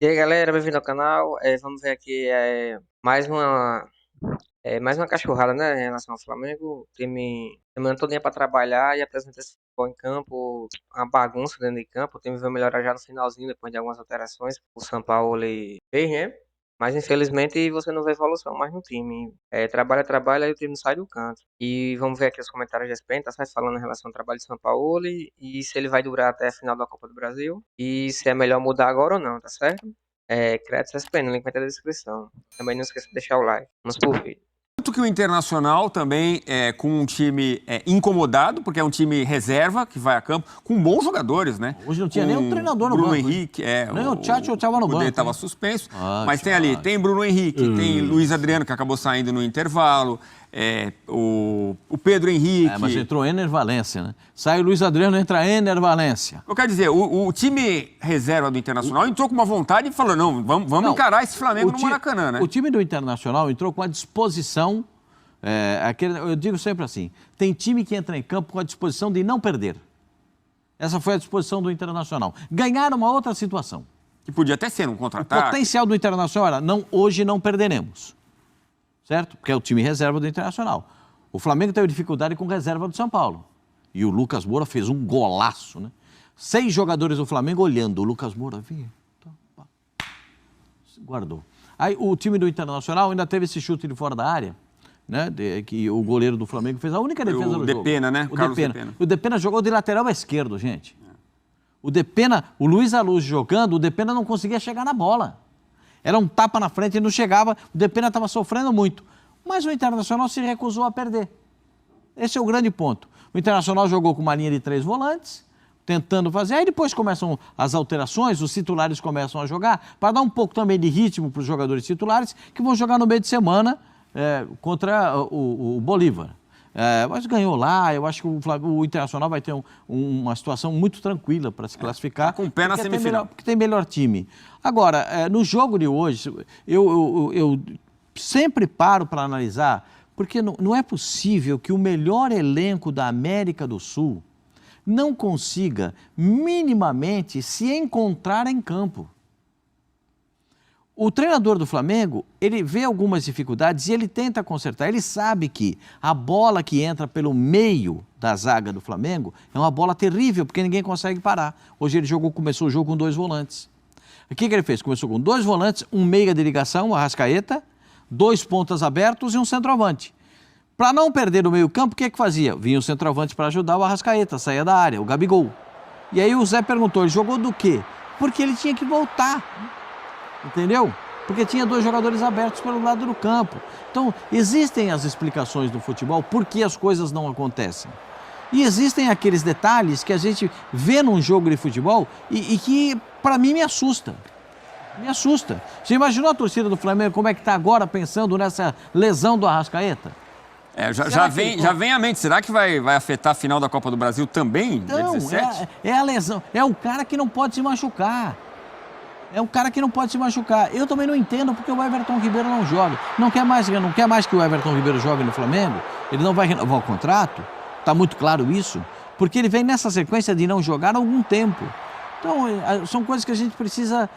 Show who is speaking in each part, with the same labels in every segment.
Speaker 1: E aí, galera, bem-vindo ao canal. Vamos ver aqui mais uma cachorrada, né, em relação ao Flamengo. O time semana todinha para trabalhar e apresentar esse futebol em campo, uma bagunça dentro de campo. O time vai melhorar já no finalzinho, depois de algumas alterações. O São Paulo ele fez, né? Mas infelizmente você não vê evolução mais no time. Trabalha, trabalha e o time não sai do canto. E vamos ver aqui os comentários de ESPN, tá certo? Falando em relação ao trabalho de São Paulo e se ele vai durar até a final da Copa do Brasil. E se é melhor mudar agora ou não, tá certo? Créditos ESPN, o link vai ter na descrição. Também não esqueça de deixar o like. Vamos pro vídeo.
Speaker 2: Tanto que o Internacional também com um time incomodado, porque é um time reserva que vai a campo, com bons jogadores, né?
Speaker 3: Hoje não tinha nem um treinador no
Speaker 2: Bruno
Speaker 3: banco.
Speaker 2: Henrique,
Speaker 3: nem o Tchatcho estava no banco.
Speaker 2: Ele estava suspenso, mas tem
Speaker 3: Tchatcho.
Speaker 2: ali, tem Bruno Henrique, tem Luiz Adriano, que acabou saindo no intervalo, o Pedro Henrique.
Speaker 3: Mas entrou Ener Valencia, né? Sai o Luiz Adriano, entra Ener Valencia.
Speaker 2: Eu quero dizer, o time reserva do Internacional entrou com uma vontade e falou, não, vamos encarar esse Flamengo no Maracanã, né?
Speaker 3: O time do Internacional entrou com a disposição, eu digo sempre assim, tem time que entra em campo com a disposição de não perder. Essa foi a disposição do Internacional. Ganhar uma outra situação.
Speaker 2: Que podia até ser um
Speaker 3: O
Speaker 2: contra-ataque.
Speaker 3: potencial do Internacional era, hoje não perderemos. Certo? Porque é o time reserva do Internacional. O Flamengo teve dificuldade com reserva do São Paulo. E o Lucas Moura fez um golaço, né? 6 jogadores do Flamengo olhando. O Lucas Moura vinha, guardou. Aí o time do Internacional ainda teve esse chute de fora da área, né? Que o goleiro do Flamengo fez a única defesa do jogo.
Speaker 2: O Depena, né?
Speaker 3: O Depena jogou de lateral esquerdo, gente. O Depena, o Luiz Aluz jogando, o Depena não conseguia chegar na bola. Era um tapa na frente e não chegava, o Depena estava sofrendo muito. Mas o Internacional se recusou a perder. Esse é o grande ponto. O Internacional jogou com uma linha de 3 volantes, tentando fazer, aí depois começam as alterações, os titulares começam a jogar, para dar um pouco também de ritmo para os jogadores titulares, que vão jogar no meio de semana contra o Bolívar. Mas ganhou lá, eu acho que o Internacional vai ter uma situação muito tranquila para se classificar.
Speaker 2: Com o pé na semifinal.
Speaker 3: Porque tem melhor time. Agora, no jogo de hoje, eu sempre paro para analisar, porque não é possível que o melhor elenco da América do Sul não consiga minimamente se encontrar em campo. O treinador do Flamengo, ele vê algumas dificuldades e ele tenta consertar. Ele sabe que a bola que entra pelo meio da zaga do Flamengo é uma bola terrível, porque ninguém consegue parar. Hoje ele começou o jogo com 2 volantes. O que ele fez? Começou com 2 volantes, um meia de ligação, o Arrascaeta, 2 pontas abertos e um centroavante. Para não perder o meio-campo, o que fazia? Vinha o centroavante para ajudar o Arrascaeta, saía da área, o Gabigol. E aí o Zé perguntou, ele jogou do quê? Porque ele tinha que voltar. Entendeu? Porque tinha 2 jogadores abertos pelo lado do campo. Então, existem as explicações do futebol por que as coisas não acontecem. E existem aqueles detalhes que a gente vê num jogo de futebol e que, para mim, me assusta. Me assusta. Você imaginou a torcida do Flamengo como é que está agora pensando nessa lesão do Arrascaeta?
Speaker 2: Já vem à mente. Será que vai afetar a final da Copa do Brasil também,
Speaker 3: então,
Speaker 2: dia 17?
Speaker 3: É a lesão. É o cara que não pode se machucar. É um cara que não pode se machucar. Eu também não entendo porque o Everton Ribeiro não joga. Não quer mais que o Everton Ribeiro jogue no Flamengo? Ele não vai renovar o contrato? Está muito claro isso? Porque ele vem nessa sequência de não jogar há algum tempo. Então, são coisas que a gente precisa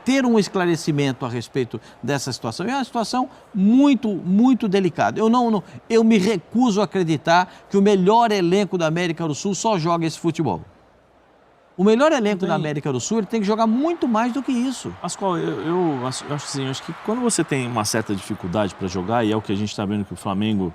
Speaker 3: ter um esclarecimento a respeito dessa situação. E é uma situação muito, muito delicada. Eu me recuso a acreditar que o melhor elenco da América do Sul só joga esse futebol. O melhor elenco da América do Sul, ele tem que jogar muito mais do que isso.
Speaker 4: Pascoal, eu acho assim, acho que quando você tem uma certa dificuldade para jogar, e é o que a gente está vendo que o Flamengo...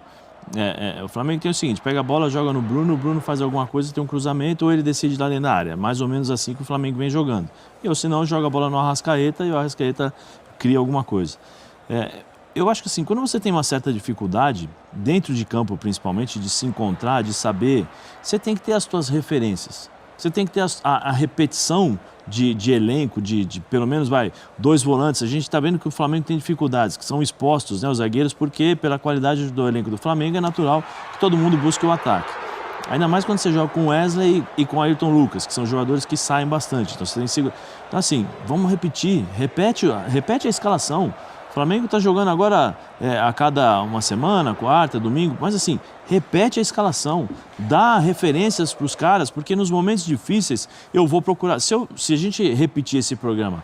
Speaker 4: o Flamengo tem o seguinte, pega a bola, joga no Bruno, o Bruno faz alguma coisa, tem um cruzamento, ou ele decide dar dentro da área. Mais ou menos assim que o Flamengo vem jogando. Ou senão, joga a bola no Arrascaeta e o Arrascaeta cria alguma coisa. Eu acho que assim, quando você tem uma certa dificuldade, dentro de campo principalmente, de se encontrar, de saber, você tem que ter as suas referências. Você tem que ter a repetição de elenco, de pelo menos 2 volantes. A gente está vendo que o Flamengo tem dificuldades, que são expostos, né, os zagueiros, porque pela qualidade do elenco do Flamengo é natural que todo mundo busque o ataque. Ainda mais quando você joga com Wesley e com Ayrton Lucas, que são jogadores que saem bastante. Então, você tem então assim, vamos repetir, repete a escalação. O Flamengo está jogando agora a cada uma semana, quarta, domingo, mas assim, repete a escalação, dá referências para os caras, porque nos momentos difíceis eu vou procurar. Se a gente repetir esse programa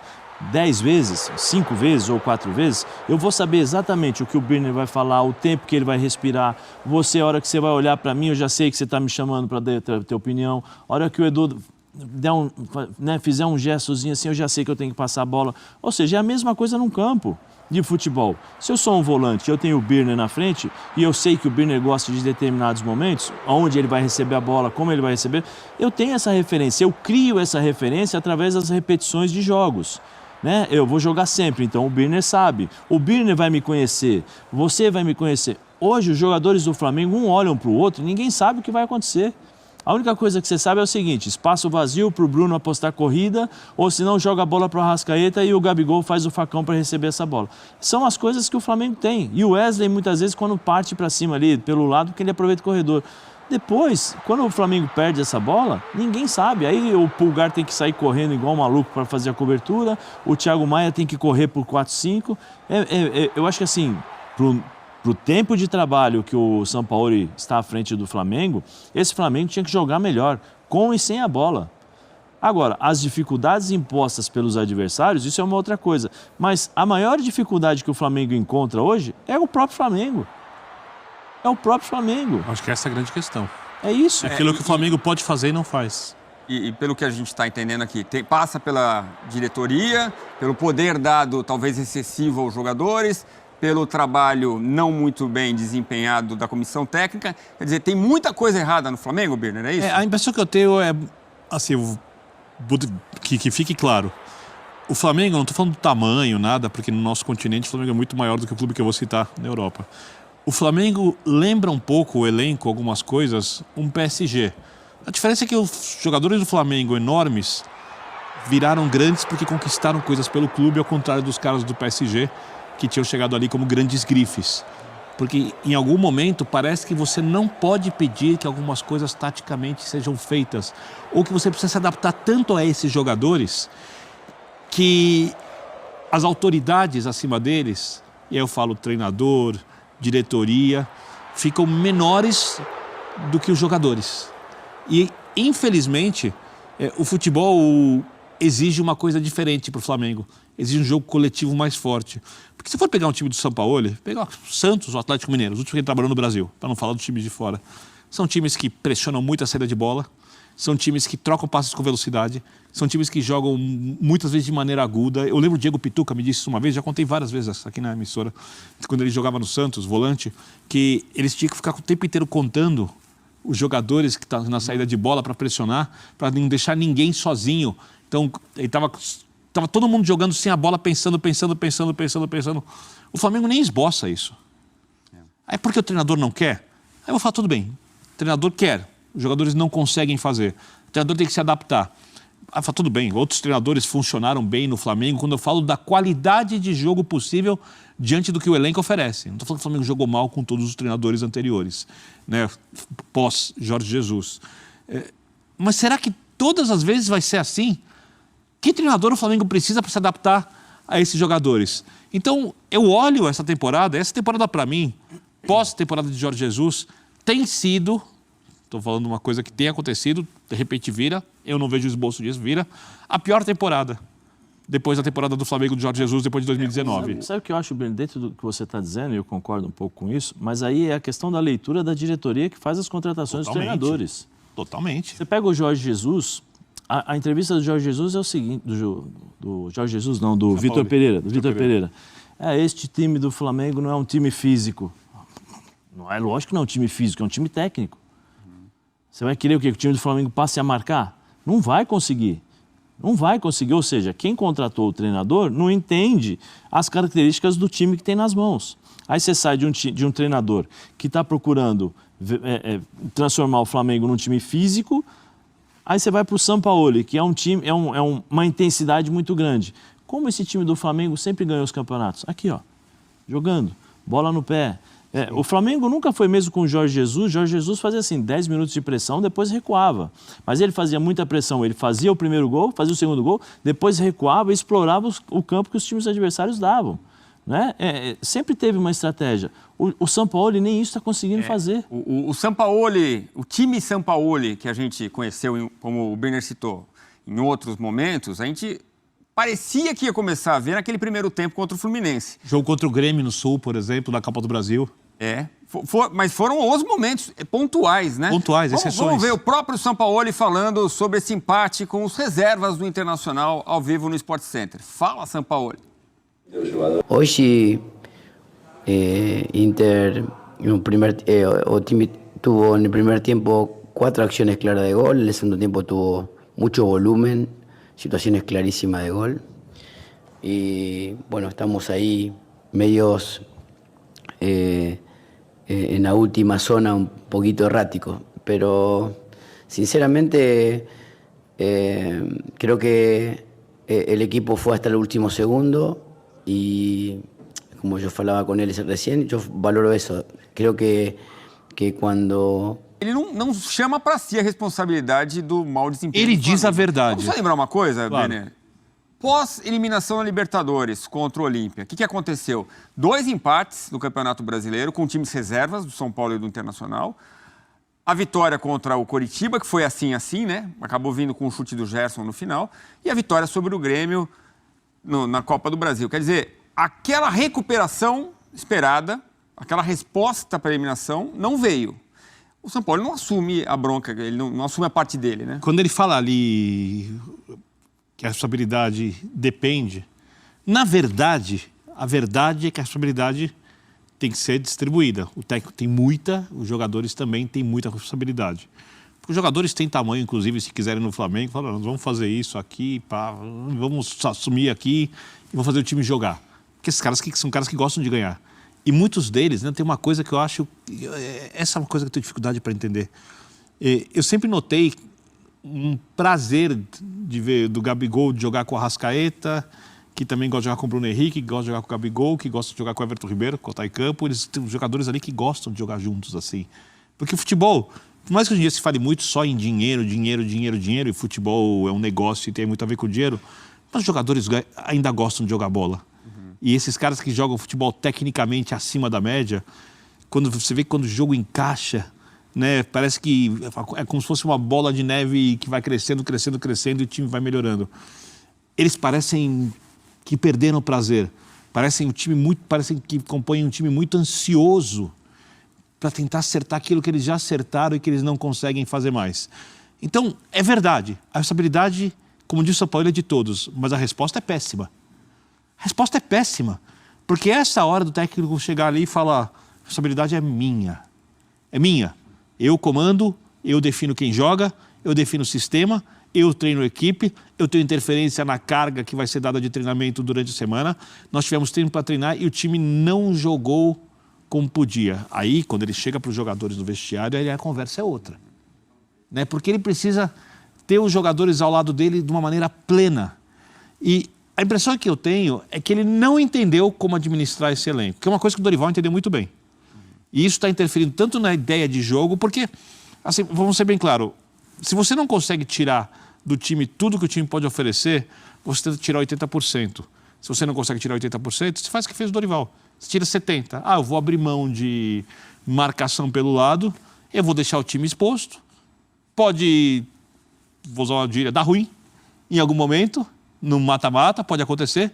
Speaker 4: 10 vezes, 5 vezes ou 4 vezes, eu vou saber exatamente o que o Birner vai falar, o tempo que ele vai respirar. Você, a hora que você vai olhar para mim, eu já sei que você está me chamando para ter opinião. A hora que o Edu fizer um gestozinho assim, eu já sei que eu tenho que passar a bola. Ou seja, é a mesma coisa num campo de futebol. Se eu sou um volante, eu tenho o Birner na frente e eu sei que o Birner gosta de determinados momentos, onde ele vai receber a bola, como ele vai receber, eu tenho essa referência, eu crio essa referência através das repetições de jogos. Né? Eu vou jogar sempre, então o Birner sabe. O Birner vai me conhecer, você vai me conhecer. Hoje os jogadores do Flamengo, um olham para o outro e ninguém sabe o que vai acontecer. A única coisa que você sabe é o seguinte, espaço vazio para o Bruno apostar corrida, ou se não joga a bola para o Arrascaeta e o Gabigol faz o facão para receber essa bola. São as coisas que o Flamengo tem. E o Wesley muitas vezes quando parte para cima ali, pelo lado, porque ele aproveita o corredor. Depois, quando o Flamengo perde essa bola, ninguém sabe. Aí o Pulgar tem que sair correndo igual um maluco para fazer a cobertura, o Thiago Maia tem que correr por 4-5. Eu acho que assim, pro tempo de trabalho que o Sampaoli está à frente do Flamengo, esse Flamengo tinha que jogar melhor, com e sem a bola. Agora, as dificuldades impostas pelos adversários, isso é uma outra coisa. Mas a maior dificuldade que o Flamengo encontra hoje é o próprio Flamengo. É o próprio Flamengo.
Speaker 5: Acho que essa é a grande questão.
Speaker 4: É isso.
Speaker 5: É aquilo que o Flamengo pode fazer e não faz.
Speaker 2: E pelo que a gente está entendendo aqui, passa pela diretoria, pelo poder dado talvez excessivo aos jogadores, pelo trabalho não muito bem desempenhado da comissão técnica. Quer dizer, tem muita coisa errada no Flamengo, Birner, é isso?
Speaker 5: A impressão que eu tenho é, assim, que fique claro. O Flamengo, não estou falando do tamanho, nada, porque no nosso continente o Flamengo é muito maior do que o clube que eu vou citar na Europa. O Flamengo lembra um pouco o elenco, algumas coisas, um PSG. A diferença é que os jogadores do Flamengo, enormes, viraram grandes porque conquistaram coisas pelo clube, ao contrário dos caras do PSG, que tinham chegado ali como grandes grifes. Porque em algum momento parece que você não pode pedir que algumas coisas taticamente sejam feitas, ou que você precisa se adaptar tanto a esses jogadores que as autoridades acima deles, e aí eu falo treinador, diretoria, ficam menores do que os jogadores. E, infelizmente, o futebol exige uma coisa diferente para o Flamengo. Exige um jogo coletivo mais forte. Porque se for pegar um time do Sampaoli, pegar o Santos, o Atlético Mineiro, os últimos que ele trabalhou no Brasil, para não falar dos times de fora, são times que pressionam muito a saída de bola, são times que trocam passes com velocidade, são times que jogam muitas vezes de maneira aguda. Eu lembro o Diego Pituca me disse isso uma vez, já contei várias vezes aqui na emissora, quando ele jogava no Santos, volante, que eles tinham que ficar o tempo inteiro contando os jogadores que estão na saída de bola para pressionar, para não deixar ninguém sozinho. Então, ele estava todo mundo jogando sem a bola, pensando. O Flamengo nem esboça isso. Aí porque o treinador não quer? Aí eu vou falar, tudo bem, o treinador quer, os jogadores não conseguem fazer. O treinador tem que se adaptar. Aí fala, tudo bem, outros treinadores funcionaram bem no Flamengo quando eu falo da qualidade de jogo possível diante do que o elenco oferece. Não estou falando que o Flamengo jogou mal com todos os treinadores anteriores, né? Pós Jorge Jesus. Mas será que todas as vezes vai ser assim? Que treinador o Flamengo precisa para se adaptar a esses jogadores? Então, eu olho essa temporada para mim, pós-temporada de Jorge Jesus, tem sido, estou falando uma coisa que tem acontecido, de repente vira, eu não vejo o esboço disso, vira a pior temporada, depois da temporada do Flamengo de Jorge Jesus, depois de 2019.
Speaker 4: Sabe o que eu acho, Bruno, dentro do que você está dizendo, e eu concordo um pouco com isso, mas aí é a questão da leitura da diretoria que faz as contratações dos treinadores.
Speaker 5: Totalmente.
Speaker 4: Você pega o Jorge Jesus, a entrevista do Jorge Jesus é o seguinte, do Jorge Jesus não, do Vitor Pereira, este time do Flamengo não é um time físico. Não é lógico que não é um time físico, é um time técnico. Você vai querer o quê? Que o time do Flamengo passe a marcar? Não vai conseguir. Não vai conseguir. Ou seja, quem contratou o treinador não entende as características do time que tem nas mãos. Aí você sai de um treinador que está procurando transformar o Flamengo num time físico, aí você vai para o Sampaoli, que é um time, uma intensidade muito grande. Como esse time do Flamengo sempre ganhou os campeonatos? Aqui, ó, jogando, bola no pé. O Flamengo nunca foi mesmo com o Jorge Jesus. Jorge Jesus fazia assim, 10 minutos de pressão, depois recuava. Mas ele fazia muita pressão, ele fazia o primeiro gol, fazia o segundo gol, depois recuava e explorava o campo que os times adversários davam. Né? Sempre teve uma estratégia. O Sampaoli nem isso está conseguindo fazer.
Speaker 2: O Sampaoli, o time Sampaoli que a gente conheceu, como o Birner citou, em outros momentos, a gente parecia que ia começar a ver naquele primeiro tempo contra o Fluminense.
Speaker 5: Jogo contra o Grêmio no Sul, por exemplo, na Copa do Brasil.
Speaker 2: Mas foram os momentos pontuais, né?
Speaker 5: Pontuais, exceções.
Speaker 2: Vamos ver o próprio Sampaoli falando sobre esse empate com os reservas do Internacional ao vivo no Sport Center. Fala, Sampaoli.
Speaker 6: Hoje, Inter, o time tuvo en el primer tiempo 4 acciones claras de gol, en el segundo tiempo tuvo mucho volumen, situaciones clarísimas de gol. Y bueno, estamos ahí medios en la última zona un poquito errático, pero sinceramente creo que el equipo fue hasta el último segundo y como yo falaba con él recién, yo valoro eso. Creo que quando...
Speaker 2: Ele não chama para si a responsabilidade do mau desempenho.
Speaker 5: Ele
Speaker 2: do
Speaker 5: diz a
Speaker 2: Flamengo.
Speaker 5: verdade.
Speaker 2: Vamos só lembrar uma coisa,
Speaker 5: Claro.
Speaker 2: Benê? Pós-eliminação na Libertadores contra o Olímpia, o que aconteceu? 2 empates no Campeonato Brasileiro com times reservas do São Paulo e do Internacional. A vitória contra o Coritiba, que foi assim, né? Acabou vindo com o chute do Gerson no final. E a vitória sobre o Grêmio na Copa do Brasil. Quer dizer, aquela recuperação esperada, aquela resposta para a eliminação não veio. O São Paulo não assume a bronca, ele não assume a parte dele, né?
Speaker 5: Quando ele fala ali que a responsabilidade depende, na verdade, a verdade é que a responsabilidade tem que ser distribuída. O técnico tem muita, os jogadores também têm muita responsabilidade. Os jogadores têm tamanho, inclusive, se quiserem no Flamengo, falam, nós vamos fazer isso aqui, pá, vamos assumir aqui e vamos fazer o time jogar. Porque esses caras são caras que gostam de ganhar. E muitos deles, né, tem uma coisa que eu acho... Essa é uma coisa que eu tenho dificuldade para entender. Eu sempre notei um prazer de ver do Gabigol de jogar com o Arrascaeta, que também gosta de jogar com o Bruno Henrique, que gosta de jogar com o Gabigol, que gosta de jogar com o Everton Ribeiro, com o Taicampo. Eles têm jogadores ali que gostam de jogar juntos, assim. Porque o futebol, por mais que hoje em dia se fale muito só em dinheiro, e futebol é um negócio e tem muito a ver com o dinheiro, mas os jogadores ainda gostam de jogar bola. E esses caras que jogam futebol tecnicamente acima da média, quando você vê que quando o jogo encaixa, né, parece que é como se fosse uma bola de neve que vai crescendo e o time vai melhorando. Eles parecem que perderam o prazer. Parecem que compõem um time muito ansioso para tentar acertar aquilo que eles já acertaram e que eles não conseguem fazer mais. Então, é verdade. A responsabilidade, como disse o São Paulo, é de todos, mas a resposta é péssima. A resposta é péssima, porque essa hora do técnico chegar ali e falar, a responsabilidade é minha. É minha. Eu comando, eu defino quem joga, eu defino o sistema, eu treino a equipe, eu tenho interferência na carga que vai ser dada de treinamento durante a semana. Nós tivemos tempo para treinar e o time não jogou como podia. Aí, quando ele chega para os jogadores no vestiário, aí a conversa é outra. Né? Porque ele precisa ter os jogadores ao lado dele de uma maneira plena. E a impressão que eu tenho é que ele não entendeu como administrar esse elenco, que é uma coisa que o Dorival entendeu muito bem. E isso está interferindo tanto na ideia de jogo, porque, assim, vamos ser bem claros, se você não consegue tirar do time tudo que o time pode oferecer, você tenta tirar 80%. Se você não consegue tirar 80%, você faz o que fez o Dorival. Você tira 70%. Eu vou abrir mão de marcação pelo lado, eu vou deixar o time exposto, vou usar uma gíria, dar ruim em algum momento, no mata-mata, pode acontecer,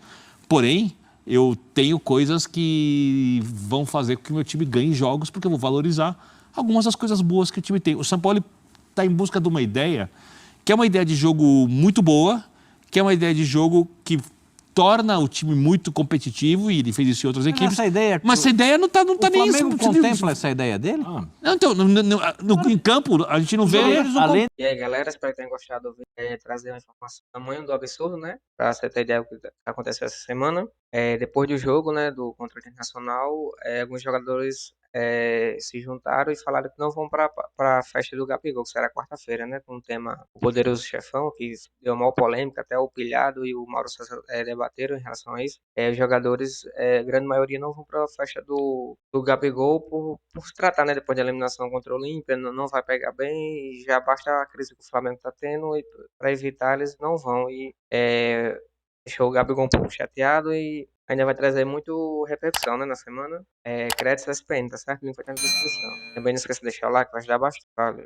Speaker 5: porém, eu tenho coisas que vão fazer com que o meu time ganhe jogos, porque eu vou valorizar algumas das coisas boas que o time tem. O São Paulo está em busca de uma ideia, que é uma ideia de jogo muito boa, que é uma ideia de jogo que torna o time muito competitivo, e ele fez isso em outras equipes. Mas essa ideia não está nem...
Speaker 3: O Flamengo contempla essa ideia dele?
Speaker 5: Não, então, em campo, a gente não vê...
Speaker 1: E aí, galera, espero que tenham gostado do vídeo. Trazer uma informação do tamanho do absurdo, né? Pra você ter ideia do que aconteceu essa semana. Depois do jogo, né, contra o Internacional, alguns jogadores se juntaram e falaram que não vão para a festa do Gabigol, que será quarta-feira, né? Com o tema O Poderoso Chefão, que deu uma polêmica, até o Pilhado e o Mauro César debateram em relação a isso. Os jogadores, a grande maioria, não vão para a festa do Gabigol por se tratar, né? Depois da eliminação contra o Olímpia, não vai pegar bem, e já basta a crise que o Flamengo está tendo, e para evitar, eles não vão. E deixou o Gabigol um pouco chateado e ainda vai trazer muito repercussão, né, na semana. Créditos SPN, tá certo? O link vai estar na descrição. Também não esqueça de deixar o like, vai ajudar bastante. Valeu.